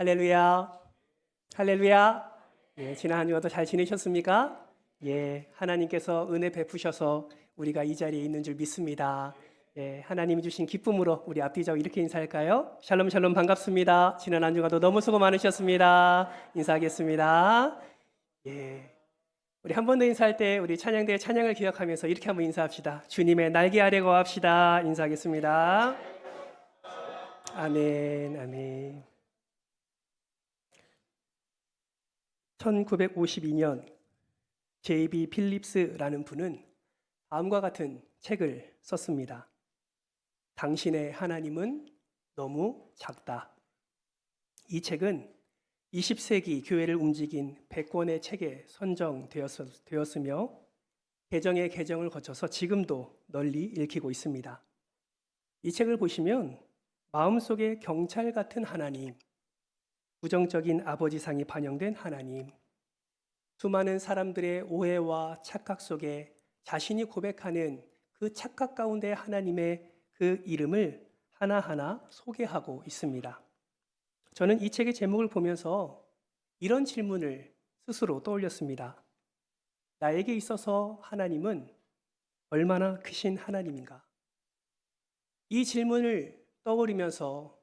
할렐루야. 할렐루야. 예, 지난 한 주간도 잘 지내셨습니까? 예, 하나님께서 은혜 베푸셔서 우리가 이 자리에 있는 줄 믿습니다. 예, 하나님이 주신 기쁨으로 우리 앞뒤좌우 이렇게 인사할까요? 샬롬 샬롬 반갑습니다. 지난 한 주간도 너무 수고 많으셨습니다. 인사하겠습니다. 예, 우리 한 번 더 인사할 때 우리 찬양대의 찬양을 기억하면서 이렇게 한번 인사합시다. 주님의 날개 아래 거합시다. 인사하겠습니다. 아멘, 아멘. 1952년 J.B. 필립스라는 분은 다음과 같은 책을 썼습니다. 당신의 하나님은 너무 작다. 이 책은 20세기 교회를 움직인 100권의 책에 선정되었으며 개정의 개정을 거쳐서 지금도 널리 읽히고 있습니다. 이 책을 보시면 마음속에 경찰 같은 하나님, 부정적인 아버지상이 반영된 하나님, 수많은 사람들의 오해와 착각 속에 자신이 고백하는 그 착각 가운데 하나님의 그 이름을 하나하나 소개하고 있습니다. 저는 이 책의 제목을 보면서 이런 질문을 스스로 떠올렸습니다. 나에게 있어서 하나님은 얼마나 크신 하나님인가? 이 질문을 떠올리면서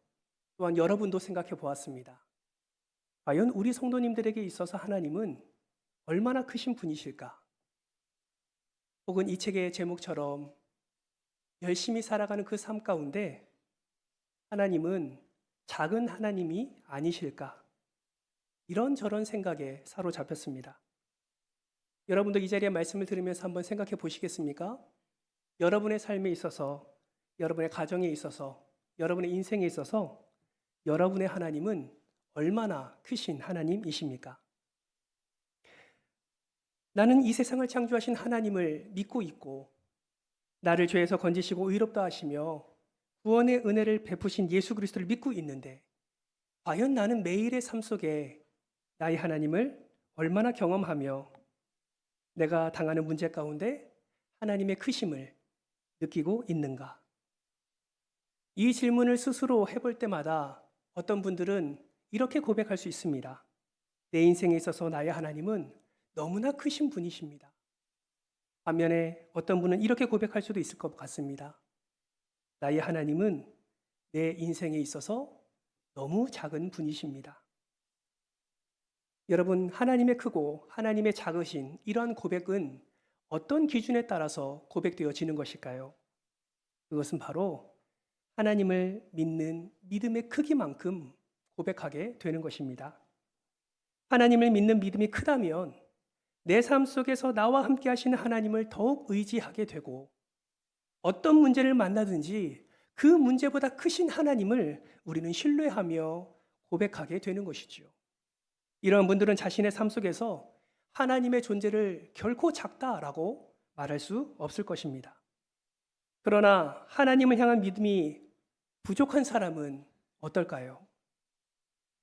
또한 여러분도 생각해 보았습니다. 과연 우리 성도님들에게 있어서 하나님은 얼마나 크신 분이실까? 혹은 이 책의 제목처럼 열심히 살아가는 그 삶 가운데 하나님은 작은 하나님이 아니실까? 이런저런 생각에 사로잡혔습니다. 여러분도 이 자리에 말씀을 들으면서 한번 생각해 보시겠습니까? 여러분의 삶에 있어서, 여러분의 가정에 있어서, 여러분의 인생에 있어서 여러분의 하나님은 얼마나 크신 하나님이십니까? 나는 이 세상을 창조하신 하나님을 믿고 있고 나를 죄에서 건지시고 의롭다 하시며 구원의 은혜를 베푸신 예수 그리스도를 믿고 있는데 과연 나는 매일의 삶 속에 나의 하나님을 얼마나 경험하며 내가 당하는 문제 가운데 하나님의 크심을 느끼고 있는가? 이 질문을 스스로 해볼 때마다 어떤 분들은 이렇게 고백할 수 있습니다. 내 인생에 있어서 나의 하나님은 너무나 크신 분이십니다. 반면에 어떤 분은 이렇게 고백할 수도 있을 것 같습니다. 나의 하나님은 내 인생에 있어서 너무 작은 분이십니다. 여러분, 하나님의 크고 하나님의 작으신 이러한 고백은 어떤 기준에 따라서 고백되어지는 것일까요? 그것은 바로 하나님을 믿는 믿음의 크기만큼 고백하게 되는 것입니다. 하나님을 믿는 믿음이 크다면 내 삶 속에서 나와 함께 하시는 하나님을 더욱 의지하게 되고 어떤 문제를 만나든지 그 문제보다 크신 하나님을 우리는 신뢰하며 고백하게 되는 것이죠. 이런 분들은 자신의 삶 속에서 하나님의 존재를 결코 작다라고 말할 수 없을 것입니다. 그러나 하나님을 향한 믿음이 부족한 사람은 어떨까요?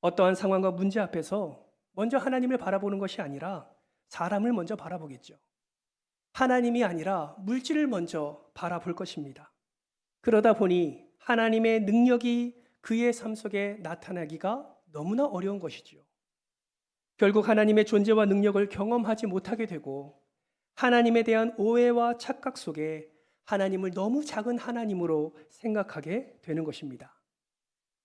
어떠한 상황과 문제 앞에서 먼저 하나님을 바라보는 것이 아니라 사람을 먼저 바라보겠죠. 하나님이 아니라 물질을 먼저 바라볼 것입니다. 그러다 보니 하나님의 능력이 그의 삶 속에 나타나기가 너무나 어려운 것이지요. 결국 하나님의 존재와 능력을 경험하지 못하게 되고 하나님에 대한 오해와 착각 속에 하나님을 너무 작은 하나님으로 생각하게 되는 것입니다.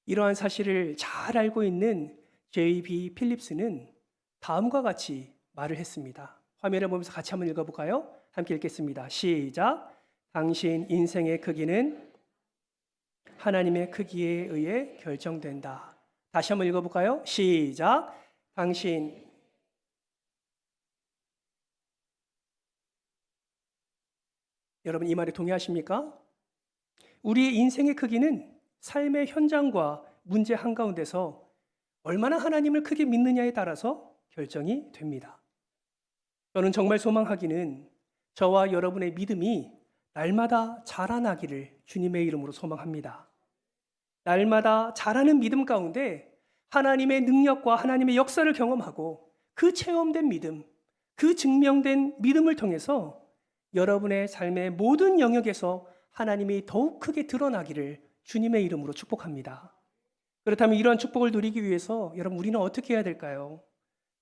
이러한 사실을 잘 알고 있는 J.B. 필립스는 다음과 같이 말을 했습니다. 화면을 보면서 같이 한번 읽어볼까요? 함께 읽겠습니다. 시작. 당신 인생의 크기는 하나님의 크기에 의해 결정된다. 다시 한번 읽어볼까요? 시작. 당신 여러분 이 말에 동의하십니까? 우리의 인생의 크기는 삶의 현장과 문제 한가운데서 얼마나 하나님을 크게 믿느냐에 따라서 결정이 됩니다. 저는 정말 소망하기는 저와 여러분의 믿음이 날마다 자라나기를 주님의 이름으로 소망합니다. 날마다 자라는 믿음 가운데 하나님의 능력과 하나님의 역사를 경험하고 그 체험된 믿음, 그 증명된 믿음을 통해서 여러분의 삶의 모든 영역에서 하나님이 더욱 크게 드러나기를 주님의 이름으로 축복합니다. 그렇다면 이러한 축복을 누리기 위해서 여러분 우리는 어떻게 해야 될까요?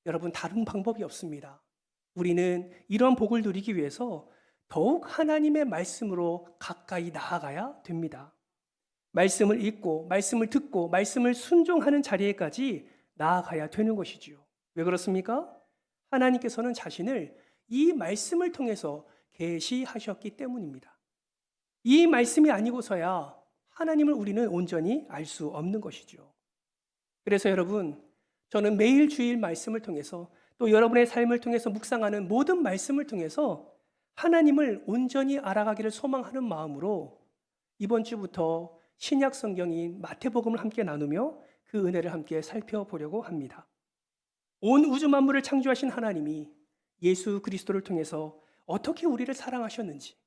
여러분 다른 방법이 없습니다. 우리는 이런 복을 누리기 위해서 더욱 하나님의 말씀으로 가까이 나아가야 됩니다. 말씀을 읽고 말씀을 듣고 말씀을 순종하는 자리에까지 나아가야 되는 것이지요. 왜 그렇습니까? 하나님께서는 자신을 이 말씀을 통해서 계시하셨기 때문입니다. 이 말씀이 아니고서야 하나님을 우리는 온전히 알 수 없는 것이죠. 그래서 여러분, 저는 매일 주일 말씀을 통해서 또 여러분의 삶을 통해서 묵상하는 모든 말씀을 통해서 하나님을 온전히 알아가기를 소망하는 마음으로 이번 주부터 신약 성경인 마태복음을 함께 나누며 그 은혜를 함께 살펴보려고 합니다. 온 우주 만물을 창조하신 하나님이 예수 그리스도를 통해서 어떻게 우리를 사랑하셨는지,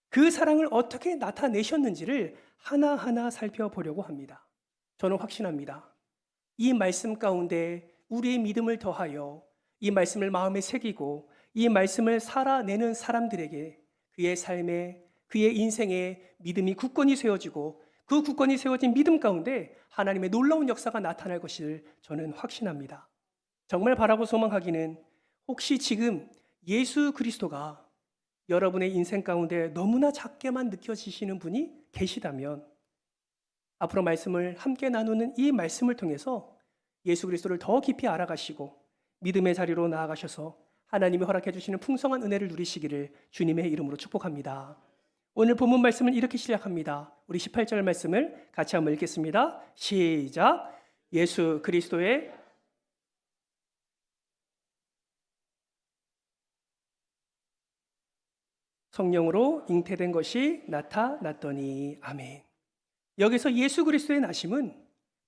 그 사랑을 어떻게 나타내셨는지를 하나하나 살펴보려고 합니다. 저는 확신합니다. 이 말씀 가운데 우리의 믿음을 더하여 이 말씀을 마음에 새기고 이 말씀을 살아내는 사람들에게 그의 삶에, 그의 인생에 믿음이 굳건히 세워지고 그 굳건히 세워진 믿음 가운데 하나님의 놀라운 역사가 나타날 것을 저는 확신합니다. 정말 바라고 소망하기는 혹시 지금 예수 그리스도가 여러분의 인생 가운데 너무나 작게만 느껴지시는 분이 계시다면 앞으로 말씀을 함께 나누는 이 말씀을 통해서 예수 그리스도를 더 깊이 알아가시고 믿음의 자리로 나아가셔서 하나님이 허락해 주시는 풍성한 은혜를 누리시기를 주님의 이름으로 축복합니다. 오늘 본문 말씀은 이렇게 시작합니다. 우리 18절 말씀을 같이 한번 읽겠습니다. 시작. 예수 그리스도의 성령으로 잉태된 것이 나타났더니. 아멘. 여기서 예수 그리스도의 나심은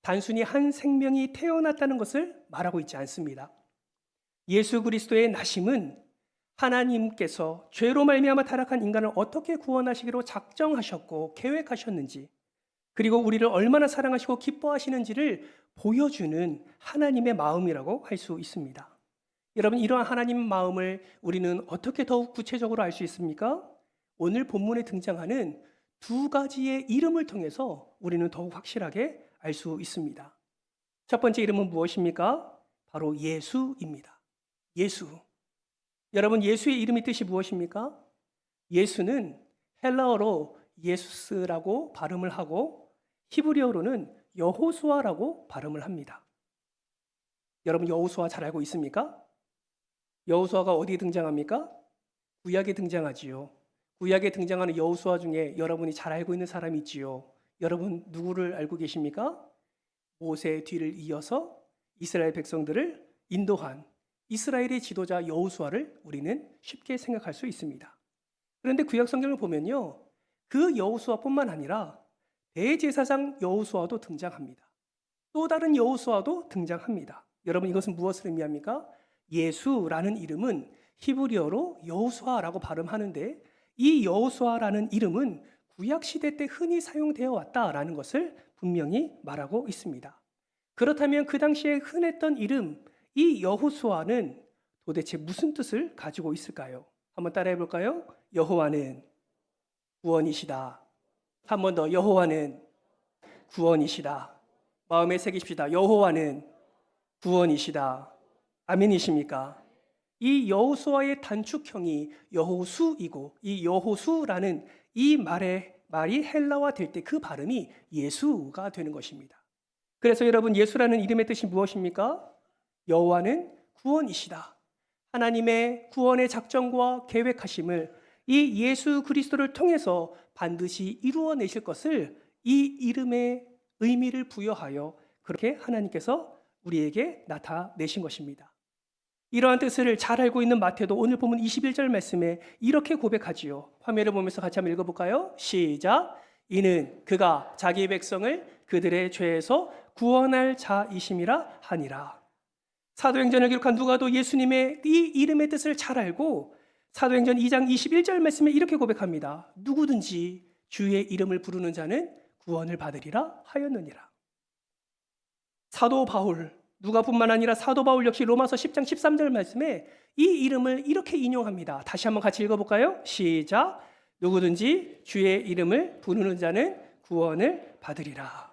단순히 한 생명이 태어났다는 것을 말하고 있지 않습니다. 예수 그리스도의 나심은 하나님께서 죄로 말미암아 타락한 인간을 어떻게 구원하시기로 작정하셨고 계획하셨는지, 그리고 우리를 얼마나 사랑하시고 기뻐하시는지를 보여주는 하나님의 마음이라고 할 수 있습니다. 여러분, 이러한 하나님의 마음을 우리는 어떻게 더욱 구체적으로 알 수 있습니까? 오늘 본문에 등장하는 두 가지의 이름을 통해서 우리는 더욱 확실하게 알 수 있습니다. 첫 번째 이름은 무엇입니까? 바로 예수입니다. 예수. 여러분, 예수의 이름의 뜻이 무엇입니까? 예수는 헬라어로 예수스라고 발음을 하고 히브리어로는 여호수아라고 발음을 합니다. 여러분, 여호수아 잘 알고 있습니까? 여호수아가 어디에 등장합니까? 구약에 등장하지요. 구약에 등장하는 여호수아 중에 여러분이 잘 알고 있는 사람이 있지요. 여러분 누구를 알고 계십니까? 모세의 뒤를 이어서 이스라엘 백성들을 인도한 이스라엘의 지도자 여호수아를 우리는 쉽게 생각할 수 있습니다. 그런데 구약 성경을 보면요, 그 여호수아뿐만 아니라 대제사장 여호수아도 등장합니다. 또 다른 여호수아도 등장합니다. 여러분, 이것은 무엇을 의미합니까? 예수라는 이름은 히브리어로 여호수아라고 발음하는데 이 여호수아라는 이름은 구약 시대 때 흔히 사용되어 왔다라는 것을 분명히 말하고 있습니다. 그렇다면 그 당시에 흔했던 이름, 이 여호수아는 도대체 무슨 뜻을 가지고 있을까요? 한번 따라해 볼까요? 여호와는 구원이시다. 한 번 더, 여호와는 구원이시다. 마음에 새기십시다. 여호와는 구원이시다. 아멘이십니까? 이 여호수아의 단축형이 여호수이고 이 여호수라는 이 말이 헬라화 될 때 그 발음이 예수가 되는 것입니다. 그래서 여러분, 예수라는 이름의 뜻이 무엇입니까? 여호와는 구원이시다. 하나님의 구원의 작정과 계획하심을 이 예수 그리스도를 통해서 반드시 이루어내실 것을 이 이름의 의미를 부여하여 그렇게 하나님께서 우리에게 나타내신 것입니다. 이러한 뜻을 잘 알고 있는 마태도 오늘 보면 21절 말씀에 이렇게 고백하지요. 화면을 보면서 같이 한번 읽어볼까요? 시작. 이는 그가 자기 백성을 그들의 죄에서 구원할 자이심이라 하니라. 사도행전을 기록한 누가도 예수님의 이 이름의 뜻을 잘 알고 사도행전 2장 21절 말씀에 이렇게 고백합니다. 누구든지 주의 이름을 부르는 자는 구원을 받으리라 하였느니라. 사도 바울, 누가뿐만 아니라 사도 바울 역시 로마서 10장 13절 말씀에 이 이름을 이렇게 인용합니다. 다시 한번 같이 읽어볼까요? 시작. 누구든지 주의 이름을 부르는 자는 구원을 받으리라.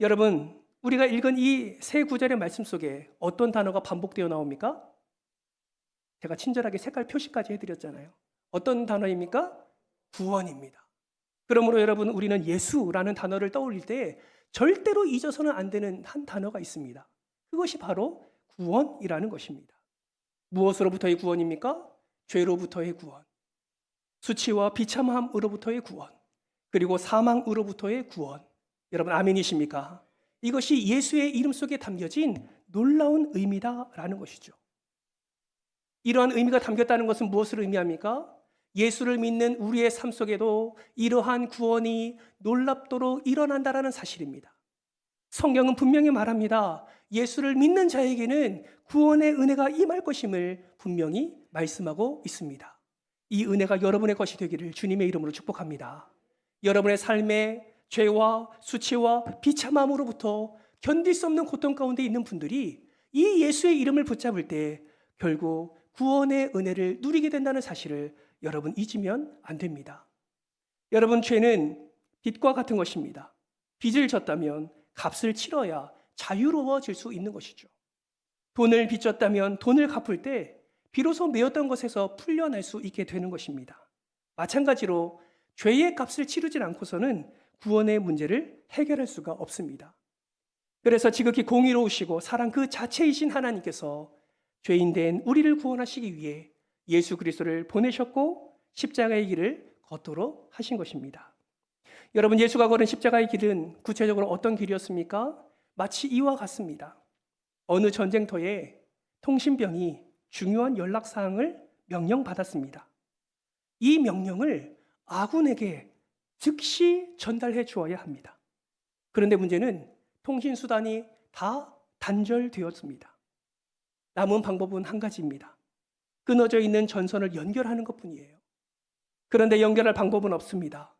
여러분, 우리가 읽은 이 세 구절의 말씀 속에 어떤 단어가 반복되어 나옵니까? 제가 친절하게 색깔 표시까지 해드렸잖아요. 어떤 단어입니까? 구원입니다. 그러므로 여러분, 우리는 예수라는 단어를 떠올릴 때 절대로 잊어서는 안 되는 한 단어가 있습니다. 그것이 바로 구원이라는 것입니다. 무엇으로부터의 구원입니까? 죄로부터의 구원, 수치와 비참함으로부터의 구원, 그리고 사망으로부터의 구원. 여러분, 아멘이십니까? 이것이 예수의 이름 속에 담겨진 놀라운 의미다라는 것이죠. 이러한 의미가 담겼다는 것은 무엇을 의미합니까? 예수를 믿는 우리의 삶 속에도 이러한 구원이 놀랍도록 일어난다라는 사실입니다. 성경은 분명히 말합니다. 예수를 믿는 자에게는 구원의 은혜가 임할 것임을 분명히 말씀하고 있습니다. 이 은혜가 여러분의 것이 되기를 주님의 이름으로 축복합니다. 여러분의 삶에 죄와 수치와 비참함으로부터 견딜 수 없는 고통 가운데 있는 분들이 이 예수의 이름을 붙잡을 때 결국 구원의 은혜를 누리게 된다는 사실을 여러분 잊으면 안 됩니다. 여러분, 죄는 빚과 같은 것입니다. 빚을 졌다면 값을 치러야 자유로워질 수 있는 것이죠. 돈을 빚졌다면 돈을 갚을 때 비로소 메었던 것에서 풀려날 수 있게 되는 것입니다. 마찬가지로 죄의 값을 치르지 않고서는 구원의 문제를 해결할 수가 없습니다. 그래서 지극히 공의로우시고 사랑 그 자체이신 하나님께서 죄인된 우리를 구원하시기 위해 예수 그리스도를 보내셨고 십자가의 길을 걷도록 하신 것입니다. 여러분, 예수가 걸은 십자가의 길은 구체적으로 어떤 길이었습니까? 마치 이와 같습니다. 어느 전쟁터에 통신병이 중요한 연락사항을 명령받았습니다. 이 명령을 아군에게 즉시 전달해 주어야 합니다. 그런데 문제는 통신수단이 다 단절되었습니다. 남은 방법은 한 가지입니다. 끊어져 있는 전선을 연결하는 것뿐이에요. 그런데 연결할 방법은 없습니다.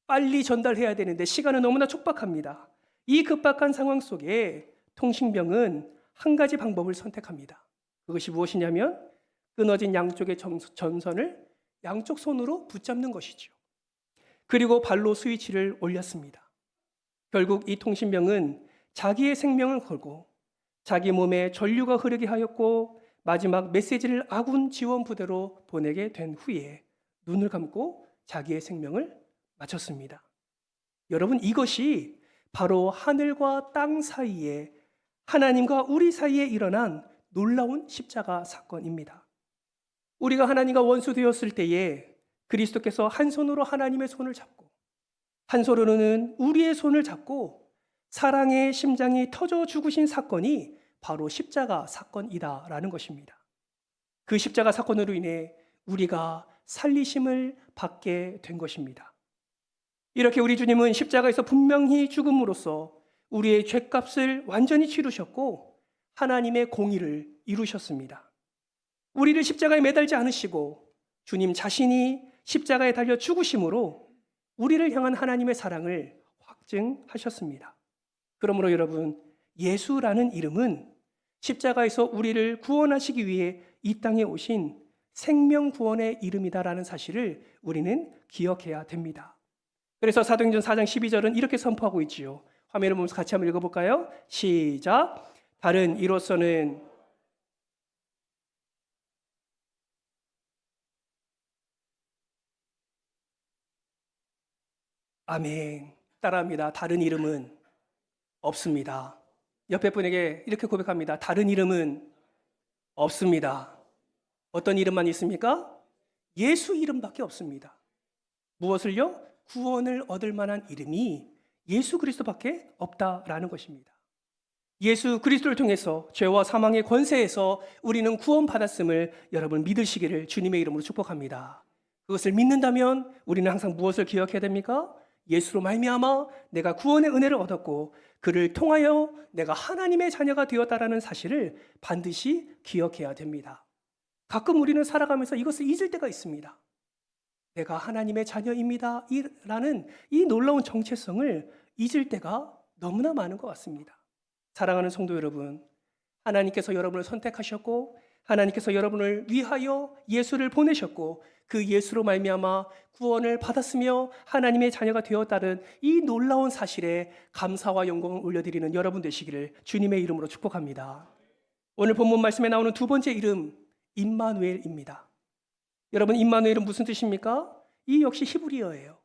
빨리 전달해야 되는데 시간은 너무나 촉박합니다. 이 급박한 상황 속에 통신병은 한 가지 방법을 선택합니다. 그것이 무엇이냐면 끊어진 양쪽의 전선을 양쪽 손으로 붙잡는 것이죠. 그리고 발로 스위치를 올렸습니다. 결국 이 통신병은 자기의 생명을 걸고 자기 몸에 전류가 흐르게 하였고 마지막 메시지를 아군 지원 부대로 보내게 된 후에 눈을 감고 자기의 생명을 마쳤습니다. 여러분, 이것이 바로 하늘과 땅 사이에, 하나님과 우리 사이에 일어난 놀라운 십자가 사건입니다. 우리가 하나님과 원수 되었을 때에 그리스도께서 한 손으로 하나님의 손을 잡고 한 손으로는 우리의 손을 잡고 사랑의 심장이 터져 죽으신 사건이 바로 십자가 사건이다라는 것입니다. 그 십자가 사건으로 인해 우리가 살리심을 받게 된 것입니다. 이렇게 우리 주님은 십자가에서 분명히 죽음으로써 우리의 죄값을 완전히 치르셨고 하나님의 공의를 이루셨습니다. 우리를 십자가에 매달지 않으시고 주님 자신이 십자가에 달려 죽으심으로 우리를 향한 하나님의 사랑을 확증하셨습니다. 그러므로 여러분, 예수라는 이름은 십자가에서 우리를 구원하시기 위해 이 땅에 오신 생명구원의 이름이다라는 사실을 우리는 기억해야 됩니다. 그래서 사도행전 4장 12절은 이렇게 선포하고 있지요. 화면을 보면서 같이 한번 읽어볼까요? 시작. 다른 이로서는 아멘. 따라합니다. 다른 이름은 없습니다. 옆에 분에게 이렇게 고백합니다. 다른 이름은 없습니다. 어떤 이름만 있습니까? 예수 이름밖에 없습니다. 무엇을요? 구원을 얻을 만한 이름이 예수 그리스도밖에 없다라는 것입니다. 예수 그리스도를 통해서 죄와 사망의 권세에서 우리는 구원받았음을 여러분 믿으시기를 주님의 이름으로 축복합니다. 그것을 믿는다면 우리는 항상 무엇을 기억해야 됩니까? 예수로 말미암아 내가 구원의 은혜를 얻었고 그를 통하여 내가 하나님의 자녀가 되었다라는 사실을 반드시 기억해야 됩니다. 가끔 우리는 살아가면서 이것을 잊을 때가 있습니다. 내가 하나님의 자녀입니다 라는 이 놀라운 정체성을 잊을 때가 너무나 많은 것 같습니다. 사랑하는 성도 여러분, 하나님께서 여러분을 선택하셨고 하나님께서 여러분을 위하여 예수를 보내셨고 그 예수로 말미암아 구원을 받았으며 하나님의 자녀가 되었다는 이 놀라운 사실에 감사와 영광을 올려드리는 여러분 되시기를 주님의 이름으로 축복합니다. 오늘 본문 말씀에 나오는 두 번째 이름 임마누엘입니다. 여러분, 임마누엘은 무슨 뜻입니까? 이 역시 히브리어예요.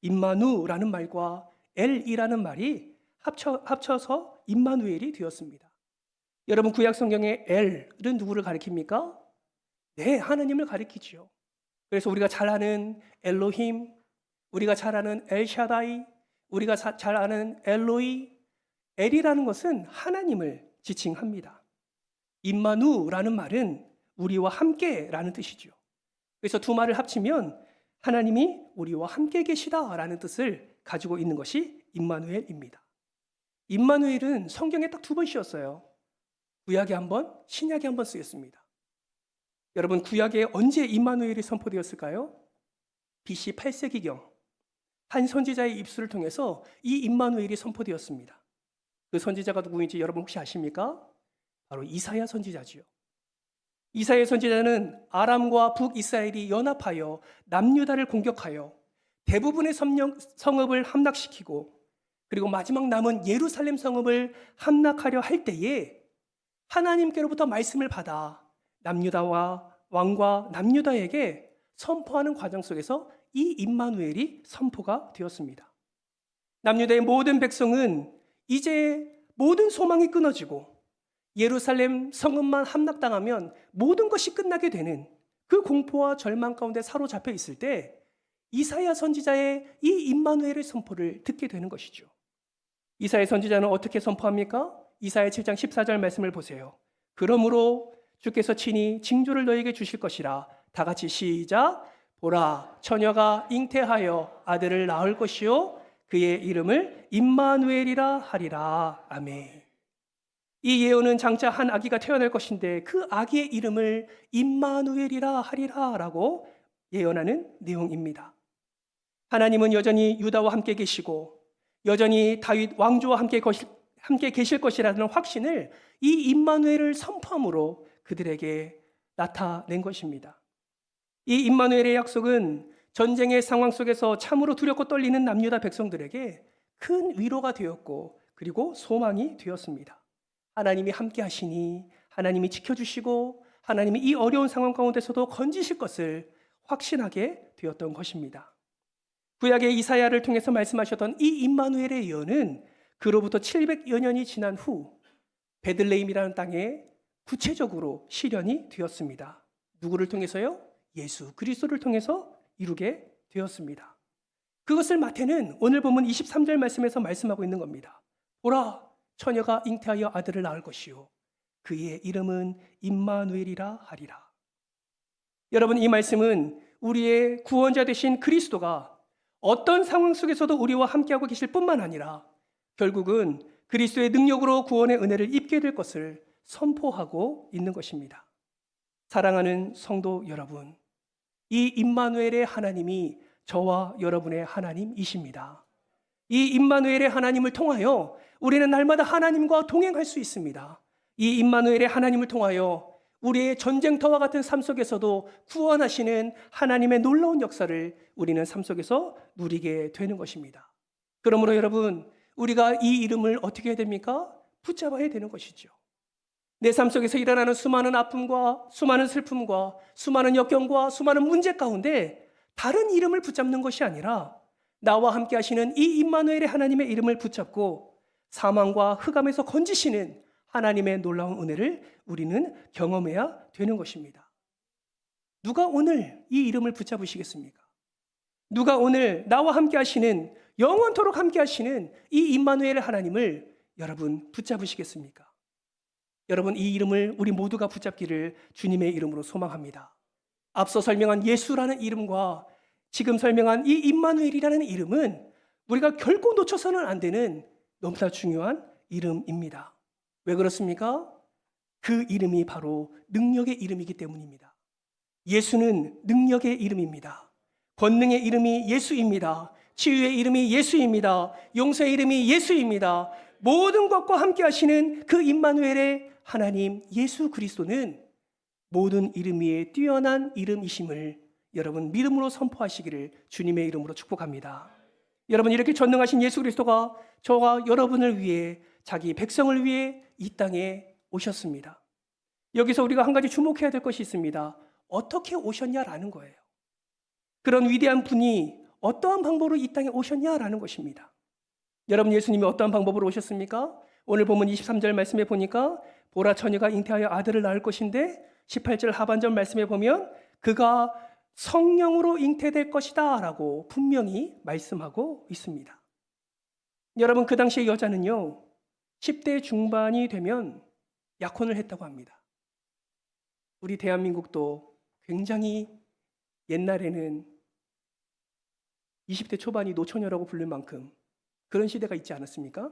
임마누라는 말과 엘이라는 말이 합쳐서 임마누엘이 되었습니다. 여러분, 구약 성경의 엘은 누구를 가리킵니까? 네, 하나님을 가리키죠. 그래서 우리가 잘 아는 엘로힘, 우리가 잘 아는 엘샤다이, 우리가 잘 아는 엘로이, 엘이라는 것은 하나님을 지칭합니다. 임마누라는 말은 우리와 함께라는 뜻이죠. 그래서 두 말을 합치면 하나님이 우리와 함께 계시다라는 뜻을 가지고 있는 것이 임마누엘입니다. 임마누엘은 성경에 딱 두 번 쓰였어요. 구약에 한 번, 신약에 한 번 쓰였습니다. 여러분, 구약에 언제 임마누엘이 선포되었을까요? BC 8세기경 한 선지자의 입술을 통해서 이 임마누엘이 선포되었습니다. 그 선지자가 누구인지 여러분 혹시 아십니까? 바로 이사야 선지자지요. 이사야 선지자는 아람과 북이스라엘이 연합하여 남유다를 공격하여 대부분의 성읍을 함락시키고 그리고 마지막 남은 예루살렘 성읍을 함락하려 할 때에 하나님께로부터 말씀을 받아 남유다와 왕과 남유다에게 선포하는 과정 속에서 이 임마누엘이 선포가 되었습니다. 남유다의 모든 백성은 이제 모든 소망이 끊어지고 예루살렘 성읍만 함락당하면 모든 것이 끝나게 되는 그 공포와 절망 가운데 사로잡혀 있을 때 이사야 선지자의 이 임마누엘의 선포를 듣게 되는 것이죠. 이사야 선지자는 어떻게 선포합니까? 이사야 7장 14절 말씀을 보세요. 그러므로 주께서 친히 징조를 너에게 주실 것이라. 다 같이 시작. 보라, 처녀가 잉태하여 아들을 낳을 것이요 그의 이름을 임마누엘이라 하리라. 아멘. 이 예언은 장차 한 아기가 태어날 것인데 그 아기의 이름을 임마누엘이라 하리라 라고 예언하는 내용입니다. 하나님은 여전히 유다와 함께 계시고 여전히 다윗 왕조와 함께 계실 것이라는 확신을 이 임마누엘을 선포함으로 그들에게 나타낸 것입니다. 이 임마누엘의 약속은 전쟁의 상황 속에서 참으로 두렵고 떨리는 남유다 백성들에게 큰 위로가 되었고 그리고 소망이 되었습니다. 하나님이 함께 하시니 하나님이 지켜주시고 하나님이 이 어려운 상황 가운데서도 건지실 것을 확신하게 되었던 것입니다. 구약의 이사야를 통해서 말씀하셨던 이 임마누엘의 예언은 그로부터 700여 년이 지난 후 베들레헴이라는 땅에 구체적으로 실현이 되었습니다. 누구를 통해서요? 예수 그리스도를 통해서 이루게 되었습니다. 그것을 마태는 오늘 본문 23절 말씀에서 말씀하고 있는 겁니다. 보라, 처녀가 잉태하여 아들을 낳을 것이요 그의 이름은 임마누엘이라 하리라. 여러분, 이 말씀은 우리의 구원자 되신 그리스도가 어떤 상황 속에서도 우리와 함께하고 계실 뿐만 아니라 결국은 그리스도의 능력으로 구원의 은혜를 입게 될 것을 선포하고 있는 것입니다. 사랑하는 성도 여러분, 이 임마누엘의 하나님이 저와 여러분의 하나님이십니다. 이 임마누엘의 하나님을 통하여 우리는 날마다 하나님과 동행할 수 있습니다. 이 임마누엘의 하나님을 통하여 우리의 전쟁터와 같은 삶 속에서도 구원하시는 하나님의 놀라운 역사를 우리는 삶 속에서 누리게 되는 것입니다. 그러므로 여러분, 우리가 이 이름을 어떻게 해야 됩니까? 붙잡아야 되는 것이죠. 내 삶 속에서 일어나는 수많은 아픔과 수많은 슬픔과 수많은 역경과 수많은 문제 가운데 다른 이름을 붙잡는 것이 아니라 나와 함께 하시는 이 임마누엘의 하나님의 이름을 붙잡고 사망과 흑암에서 건지시는 하나님의 놀라운 은혜를 우리는 경험해야 되는 것입니다. 누가 오늘 이 이름을 붙잡으시겠습니까? 누가 오늘 나와 함께 하시는 영원토록 함께 하시는 이 임마누엘의 하나님을 여러분 붙잡으시겠습니까? 여러분, 이 이름을 우리 모두가 붙잡기를 주님의 이름으로 소망합니다. 앞서 설명한 예수라는 이름과 지금 설명한 이 임마누엘이라는 이름은 우리가 결코 놓쳐서는 안 되는 너무나 중요한 이름입니다. 왜 그렇습니까? 그 이름이 바로 능력의 이름이기 때문입니다. 예수는 능력의 이름입니다. 권능의 이름이 예수입니다. 치유의 이름이 예수입니다. 용서의 이름이 예수입니다. 모든 것과 함께 하시는 그 임마누엘의 하나님 예수 그리스도는 모든 이름 위에 뛰어난 이름이심을 여러분 믿음으로 선포하시기를 주님의 이름으로 축복합니다. 여러분, 이렇게 전능하신 예수 그리스도가 저와 여러분을 위해, 자기 백성을 위해 이 땅에 오셨습니다. 여기서 우리가 한 가지 주목해야 될 것이 있습니다. 어떻게 오셨냐라는 거예요. 그런 위대한 분이 어떠한 방법으로 이 땅에 오셨냐라는 것입니다. 여러분, 예수님이 어떠한 방법으로 오셨습니까? 오늘 본문 23절 말씀에 보니까 보라, 처녀가 잉태하여 아들을 낳을 것인데 18절 하반절 말씀에 보면 그가 성령으로 잉태될 것이다 라고 분명히 말씀하고 있습니다. 여러분, 그 당시의 여자는요 10대 중반이 되면 약혼을 했다고 합니다. 우리 대한민국도 굉장히 옛날에는 20대 초반이 노처녀라고 부를 만큼 그런 시대가 있지 않았습니까?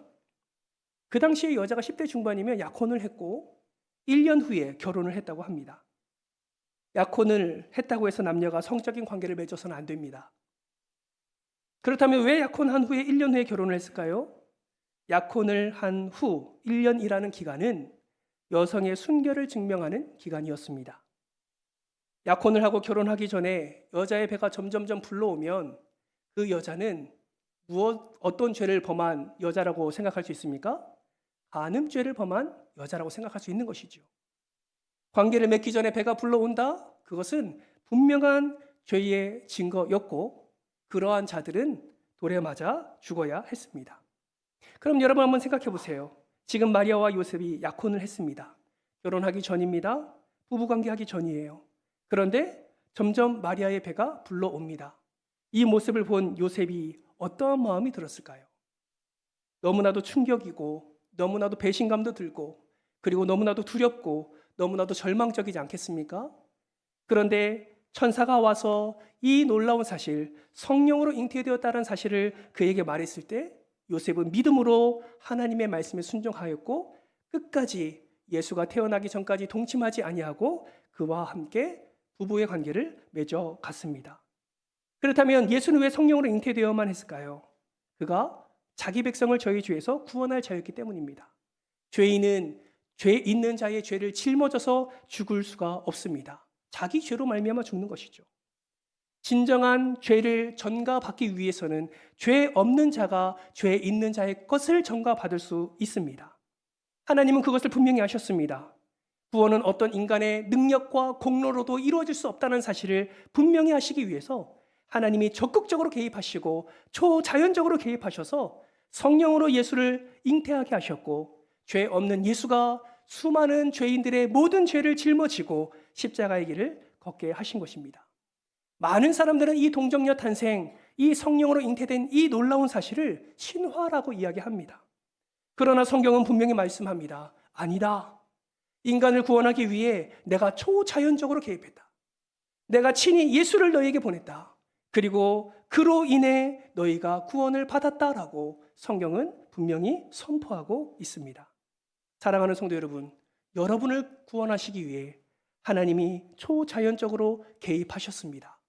그 당시에 여자가 10대 중반이면 약혼을 했고 1년 후에 결혼을 했다고 합니다. 약혼을 했다고 해서 남녀가 성적인 관계를 맺어서는 안 됩니다. 그렇다면 왜 약혼한 후에 1년 후에 결혼을 했을까요? 약혼을 한 후 1년이라는 기간은 여성의 순결을 증명하는 기간이었습니다. 약혼을 하고 결혼하기 전에 여자의 배가 점점점 불러오면 그 여자는 어떤 죄를 범한 여자라고 생각할 수 있습니까? 간음죄를 범한 여자라고 생각할 수 있는 것이죠. 관계를 맺기 전에 배가 불러온다? 그것은 분명한 죄의 증거였고 그러한 자들은 돌에 맞아 죽어야 했습니다. 그럼 여러분 한번 생각해 보세요. 지금 마리아와 요셉이 약혼을 했습니다. 결혼하기 전입니다. 부부관계하기 전이에요. 그런데 점점 마리아의 배가 불러옵니다. 이 모습을 본 요셉이 어떠한 마음이 들었을까요? 너무나도 충격이고 너무나도 배신감도 들고 그리고 너무나도 두렵고 너무나도 절망적이지 않겠습니까? 그런데 천사가 와서 이 놀라운 사실, 성령으로 잉태되었다는 사실을 그에게 말했을 때 요셉은 믿음으로 하나님의 말씀에 순종하였고 끝까지 예수가 태어나기 전까지 동침하지 아니하고 그와 함께 부부의 관계를 맺어 갔습니다. 그렇다면 예수는 왜 성령으로 잉태되어야만 했을까요? 그가 자기 백성을 저희 죄에서 구원할 자였기 때문입니다. 죄인은 죄 있는 자의 죄를 짊어져서 죽을 수가 없습니다. 자기 죄로 말미암아 죽는 것이죠. 진정한 죄를 전가받기 위해서는 죄 없는 자가 죄 있는 자의 것을 전가받을 수 있습니다. 하나님은 그것을 분명히 아셨습니다. 구원은 어떤 인간의 능력과 공로로도 이루어질 수 없다는 사실을 분명히 하시기 위해서 하나님이 적극적으로 개입하시고 초자연적으로 개입하셔서 성령으로 예수를 잉태하게 하셨고 죄 없는 예수가 수많은 죄인들의 모든 죄를 짊어지고 십자가의 길을 걷게 하신 것입니다. 많은 사람들은 이 동정녀 탄생, 이 성령으로 잉태된 이 놀라운 사실을 신화라고 이야기합니다. 그러나 성경은 분명히 말씀합니다. 아니다. 인간을 구원하기 위해 내가 초자연적으로 개입했다. 내가 친히 예수를 너희에게 보냈다. 그리고 그로 인해 너희가 구원을 받았다라고 성경은 분명히 선포하고 있습니다. 사랑하는 성도 여러분, 여러분을 구원하시기 위해 하나님이 초자연적으로 개입하셨습니다.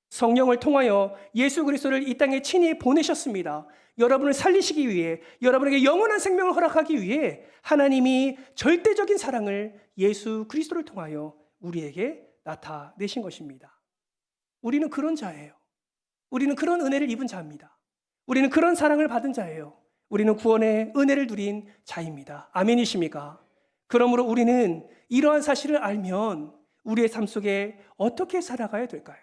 성령을 통하여 예수 그리스도를 이 땅에 친히 보내셨습니다. 여러분을 살리시기 위해, 여러분에게 영원한 생명을 허락하기 위해 하나님이 절대적인 사랑을 예수 그리스도를 통하여 우리에게 나타내신 것입니다. 우리는 그런 자예요. 우리는 그런 은혜를 입은 자입니다. 우리는 그런 사랑을 받은 자예요. 우리는 구원의 은혜를 누린 자입니다. 아멘이십니까? 그러므로 우리는 이러한 사실을 알면 우리의 삶 속에 어떻게 살아가야 될까요?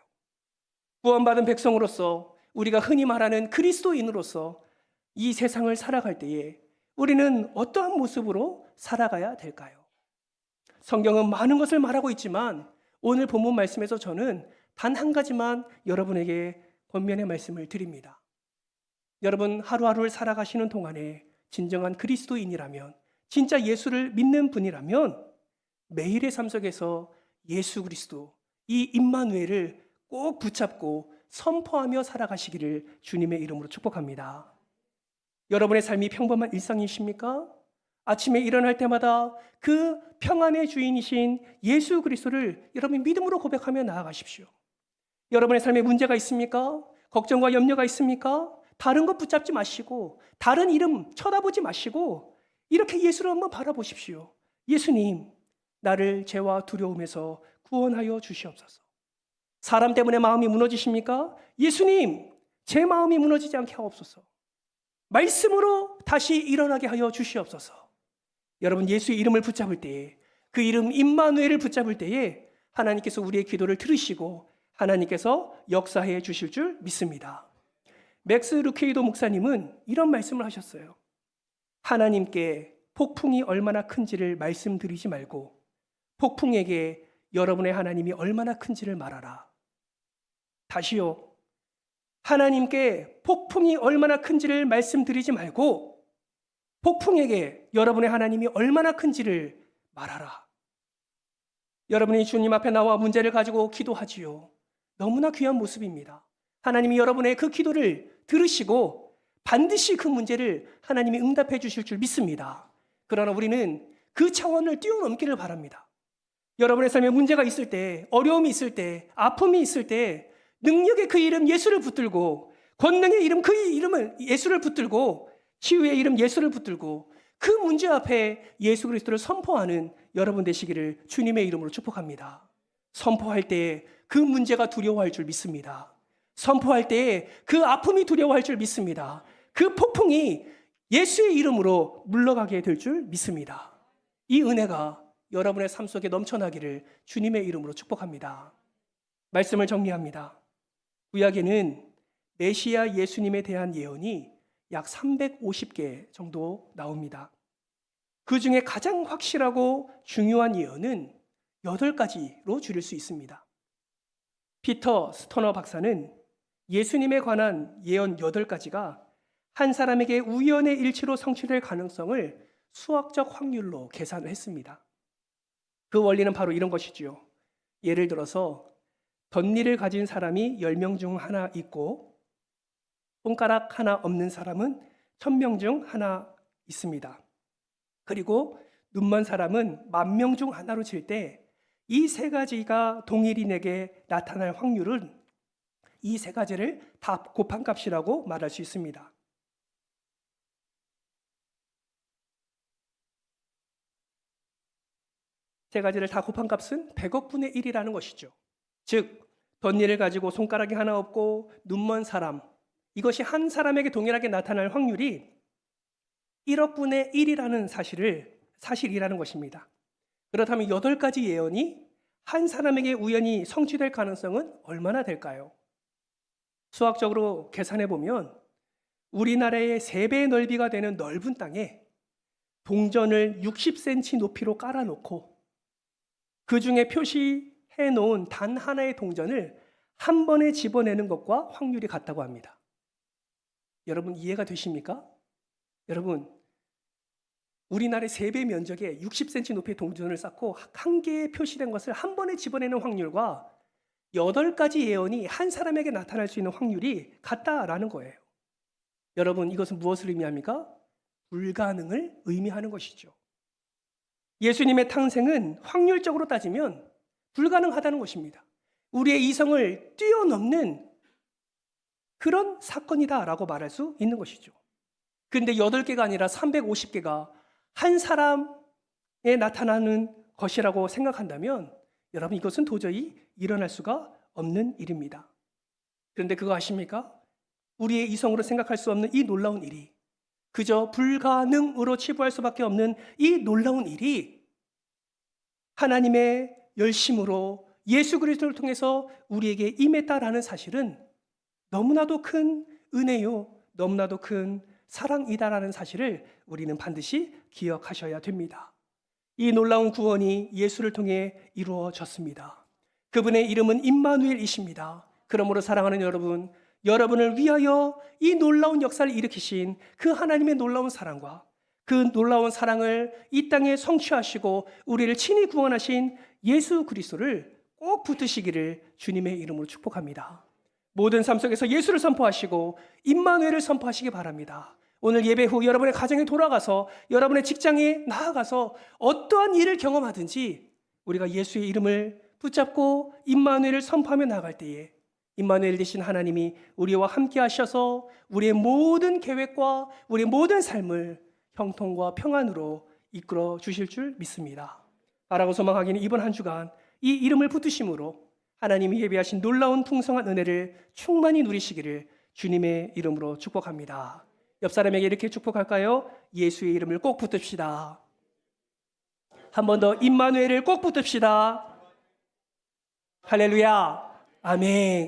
구원받은 백성으로서, 우리가 흔히 말하는 그리스도인으로서 이 세상을 살아갈 때에 우리는 어떠한 모습으로 살아가야 될까요? 성경은 많은 것을 말하고 있지만 오늘 본문 말씀에서 저는 단 한 가지만 여러분에게 권면의 말씀을 드립니다. 여러분, 하루하루를 살아가시는 동안에 진정한 그리스도인이라면, 진짜 예수를 믿는 분이라면 매일의 삶 속에서 예수 그리스도, 이 임마누엘을 꼭 붙잡고 선포하며 살아가시기를 주님의 이름으로 축복합니다. 여러분의 삶이 평범한 일상이십니까? 아침에 일어날 때마다 그 평안의 주인이신 예수 그리스도를 여러분 믿음으로 고백하며 나아가십시오. 여러분의 삶에 문제가 있습니까? 걱정과 염려가 있습니까? 다른 것 붙잡지 마시고, 다른 이름 쳐다보지 마시고 이렇게 예수를 한번 바라보십시오. 예수님, 나를 죄와 두려움에서 구원하여 주시옵소서. 사람 때문에 마음이 무너지십니까? 예수님, 제 마음이 무너지지 않게 하옵소서. 말씀으로 다시 일어나게 하여 주시옵소서. 여러분, 예수의 이름을 붙잡을 때에, 그 이름 임마누엘을 붙잡을 때에 하나님께서 우리의 기도를 들으시고 하나님께서 역사해 주실 줄 믿습니다. 맥스 루케이도 목사님은 이런 말씀을 하셨어요. 하나님께 폭풍이 얼마나 큰지를 말씀드리지 말고 폭풍에게 여러분의 하나님이 얼마나 큰지를 말하라. 다시요. 하나님께 폭풍이 얼마나 큰지를 말씀드리지 말고 폭풍에게 여러분의 하나님이 얼마나 큰지를 말하라. 여러분이 주님 앞에 나와 문제를 가지고 기도하지요. 너무나 귀한 모습입니다. 하나님이 여러분의 그 기도를 들으시고 반드시 그 문제를 하나님이 응답해 주실 줄 믿습니다. 그러나 우리는 그 차원을 뛰어넘기를 바랍니다. 여러분의 삶에 문제가 있을 때, 어려움이 있을 때, 아픔이 있을 때 능력의 그 이름 예수를 붙들고, 권능의 이름 그 이름을 예수를 붙들고, 치유의 이름 예수를 붙들고 그 문제 앞에 예수 그리스도를 선포하는 여러분 되시기를 주님의 이름으로 축복합니다. 선포할 때 그 문제가 두려워할 줄 믿습니다. 선포할 때 그 아픔이 두려워할 줄 믿습니다. 그 폭풍이 예수의 이름으로 물러가게 될 줄 믿습니다. 이 은혜가 여러분의 삶 속에 넘쳐나기를 주님의 이름으로 축복합니다. 말씀을 정리합니다. 구약에는 메시아 예수님에 대한 예언이 약 350개 정도 나옵니다. 그 중에 가장 확실하고 중요한 예언은 8가지로 줄일 수 있습니다. 피터 스토너 박사는 예수님에 관한 예언 8가지가 한 사람에게 우연의 일치로 성취될 가능성을 수학적 확률로 계산을 했습니다. 그 원리는 바로 이런 것이지요. 예를 들어서 덧니를 가진 사람이 10명 중 하나 있고 손가락 하나 없는 사람은 1000명 중 하나 있습니다. 그리고 눈먼 사람은 10,000명 중 하나로 칠 때 이 3가지가 동일인에게 나타날 확률은 이 3가지를 다 곱한 값이라고 말할 수 있습니다. 세 가지를 다 곱한 값은 100억 분의 1이라는 것이죠. 즉, 덧니를 가지고 손가락이 하나 없고 눈먼 사람, 이것이 한 사람에게 동일하게 나타날 확률이 1억 분의 1이라는 사실이라는 것입니다. 그렇다면 8가지 예언이 한 사람에게 우연히 성취될 가능성은 얼마나 될까요? 수학적으로 계산해 보면 우리나라의 3배 넓이가 되는 넓은 땅에 동전을 60cm 높이로 깔아놓고 그 중에 표시해 놓은 단 하나의 동전을 한 번에 집어내는 것과 확률이 같다고 합니다. 여러분 이해가 되십니까? 여러분, 우리나라의 3배 면적에 60cm 높이의 동전을 쌓고 한 개에 표시된 것을 한 번에 집어내는 확률과 8가지 예언이 한 사람에게 나타날 수 있는 확률이 같다라는 거예요. 여러분, 이것은 무엇을 의미합니까? 불가능을 의미하는 것이죠. 예수님의 탄생은 확률적으로 따지면 불가능하다는 것입니다. 우리의 이성을 뛰어넘는 그런 사건이다라고 말할 수 있는 것이죠. 그런데 8개가 아니라 350개가 한 사람에 나타나는 것이라고 생각한다면 여러분, 이것은 도저히 일어날 수가 없는 일입니다. 그런데 그거 아십니까? 우리의 이성으로 생각할 수 없는 이 놀라운 일이, 그저 불가능으로 치부할 수밖에 없는 이 놀라운 일이 하나님의 열심으로 예수 그리스도를 통해서 우리에게 임했다라는 사실은 너무나도 큰 은혜요, 너무나도 큰 사랑이다라는 사실을 우리는 반드시 기억하셔야 됩니다. 이 놀라운 구원이 예수를 통해 이루어졌습니다. 그분의 이름은 임마누엘이십니다. 그러므로 사랑하는 여러분, 여러분을 위하여 이 놀라운 역사를 일으키신 그 하나님의 놀라운 사랑과 그 놀라운 사랑을 이 땅에 성취하시고 우리를 친히 구원하신 예수 그리스도를 꼭 붙드시기를 주님의 이름으로 축복합니다. 모든 삶 속에서 예수를 선포하시고 임마누엘을 선포하시기 바랍니다. 오늘 예배 후 여러분의 가정에 돌아가서 여러분의 직장에 나아가서 어떠한 일을 경험하든지 우리가 예수의 이름을 붙잡고 임마누엘을 선포하며 나아갈 때에 임마누엘 되신 하나님이 우리와 함께 하셔서 우리의 모든 계획과 우리의 모든 삶을 형통과 평안으로 이끌어 주실 줄 믿습니다. 바라고 소망하기는 이번 한 주간 이 이름을 붙드심으로 하나님이 예비하신 놀라운 풍성한 은혜를 충만히 누리시기를 주님의 이름으로 축복합니다. 옆 사람에게 이렇게 축복할까요? 예수의 이름을 꼭 붙듭시다. 한 번 더 임마누엘을 꼭 붙듭시다. 할렐루야. 아멘.